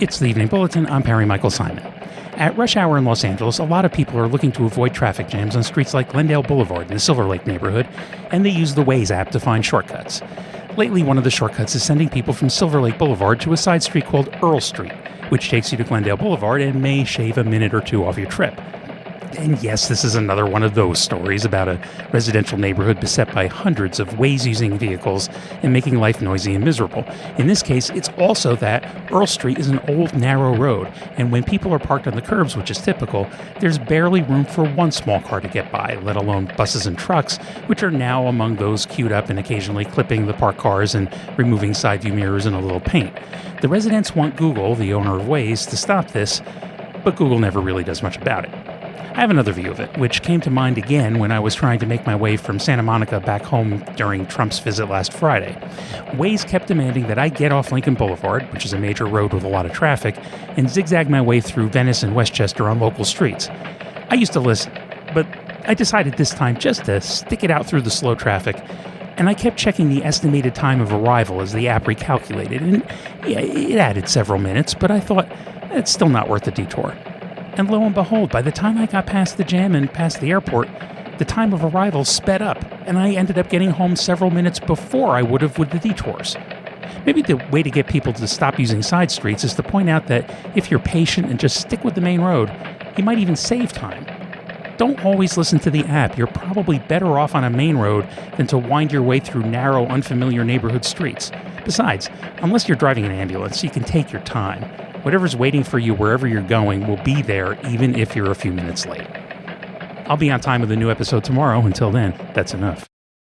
It's the Evening Bulletin. I'm Perry Michael Simon. At rush hour in Los Angeles, a lot of people are looking to avoid traffic jams on streets like Glendale Boulevard in the Silver Lake neighborhood, and they use the Waze app to find shortcuts. Lately, one of the shortcuts is sending people from Silver Lake Boulevard to a side street called Earl Street, which takes you to Glendale Boulevard and may shave a minute or two off your trip. And yes, this is another one of those stories about a residential neighborhood beset by hundreds of Waze-using vehicles and making life noisy and miserable. In this case, it's also that Earl Street is an old, narrow road, and when people are parked on the curbs, which is typical, there's barely room for one small car to get by, let alone buses and trucks, which are now among those queued up and occasionally clipping the parked cars and removing side view mirrors and a little paint. The residents want Google, the owner of Waze, to stop this, but Google never really does much about it. I have another view of it, which came to mind again when I was trying to make my way from Santa Monica back home during Trump's visit last Friday. Waze kept demanding that I get off Lincoln Boulevard, which is a major road with a lot of traffic, and zigzag my way through Venice and Westchester on local streets. I used to listen, but I decided this time just to stick it out through the slow traffic, and I kept checking the estimated time of arrival as the app recalculated, and yeah, it added several minutes, but I thought, it's still not worth the detour. And lo and behold, by the time I got past the jam and past the airport, the time of arrival sped up, and I ended up getting home several minutes before I would have with the detours. Maybe the way to get people to stop using side streets is to point out that if you're patient and just stick with the main road, you might even save time. Don't always listen to the app. You're probably better off on a main road than to wind your way through narrow, unfamiliar neighborhood streets. Besides, unless you're driving an ambulance, you can take your time. Whatever's waiting for you wherever you're going will be there even if you're a few minutes late. I'll be on time with a new episode tomorrow. Until then, that's enough.